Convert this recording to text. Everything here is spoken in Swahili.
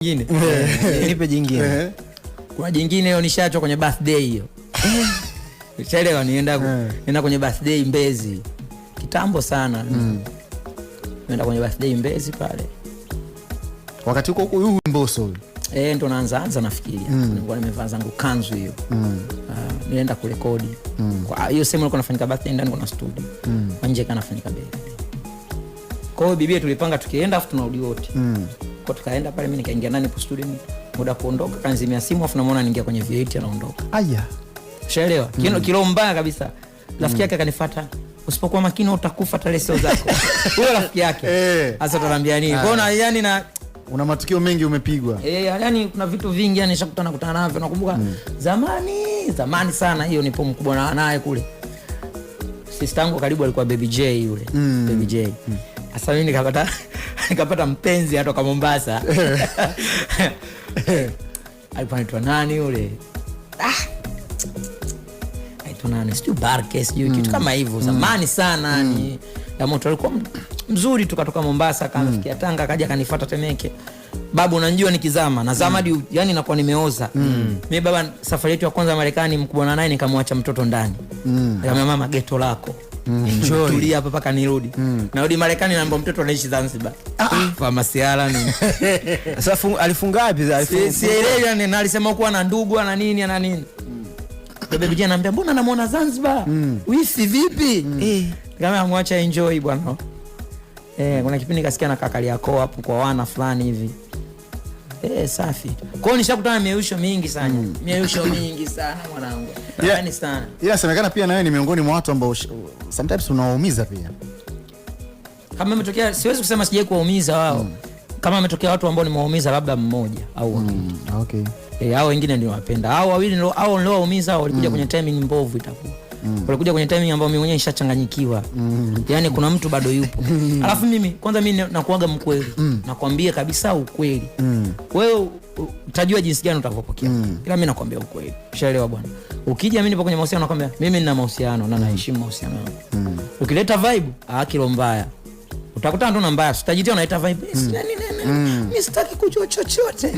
Jingine. Nipe jingine. Kuna jingine hiyo nishaachwa kwenye birthday hiyo. Nishaelewa nienda kwenye birthday Mbezi. Kitambo sana. Nienda kwenye birthday Mbezi pale. Wakati huko huyu Mbosso. Ndo naanza nafikiria. Nilikuwa nimevaa zangu kanzu hiyo. Nilienda kurekodi. Kwa hiyo sema nilikuwa nafanyika birthday ndani kuna studio. Nje kana nafanyika birthday. Kwa hiyo bibi tulipanga tukienda afu tunarudi wote. Kwa tukaenda pale mimi nikaingia ndani kwa studio muda kuondoka kanzimia simu afu namuona anaingia kwenye V8 anaondoka. Aya. Ushaelewa? Kilo mbaya kabisa. Rafiki yake akanifuata. Usipokuwa makini utakufa tarehe sio zako. Huyo rafiki yake. Sasa tunaambia nini? Kwa yani na una matukio mengi umepigwa. Yani kuna vitu vingi yani nishakutana navyo. Nakumbuka zamani sana hiyo nipo mkubwa naye kule. Sister yangu karibu alikuwa Baby J yule. Baby J. Sasa mimi nikapata mpenzi atoka Mombasa. Alikuwa anaitwa nani yule? Aitwa nani? Sio Barkes yule kitu kama hivyo. Zamani sana ni ya moto alikuwa mzuri tukatoka Mombasa akafikia Tanga akaja kanifuata Temeke. Babu unajua nikizama na zamadi yani nakuwa nimeoza. Mimi baba safari yetu ya kwanza Marekani mkubwa naye nikamwacha mtoto ndani. Nikamwambia mama geto lako. Enjoy. Tulia hapa paka nirudi. Narudi Marekani naomba mtoto anaishi Zanzibar. Kwa masiala nini. Sasa alifunga wapi? Sielewi yani alisema kuwa na ndugu ana nini. Bebe bijana anambia mbona namuona Zanzibar? Wifi vipi? Kama amwacha enjoy bwana. Kuna kipindi kasikia na kakali yako hapo kwa wana fulani hivi. Safi. Kwa hiyo nishakutana mieyusho mingi sana. Mieyusho mingi sana mwanangu. Yani sana. Ila semekana pia na wewe ni miongoni mwa watu ambao sometimes unawaumiza pia. Kama imetokea siwezi kusema sijai kuwaumiza wao. Kama imetokea watu ambao nimewaumiza labda mmoja au wawili. Okay. Hao wengine ndio wapenda. Hao wawili ndio hao ndio waumiza walikuja kwenye timing mbovu itakuwa. Walikuja kwenye timing ambayo mimi mwenyewe nishachanganyikiwa. Yaani kuna mtu bado yupo. Alafu mimi kwanza mimi nakuaga mkweli. Nakwambia kabisa ukweli. Wewe utajua jinsi gani utavopokea. Ila mimi nakwambia ukweli. Ushaelewa bwana. Ukija mimi nipo kwenye mahusiano nakwambia mimi nina mahusiano na naheshimu mahusiano yangu. Ukileta vibe, kilo mbaya. Utakutana tu na mbaya. Utajitia unaita vibe. Mimi sitaki kujua chochote.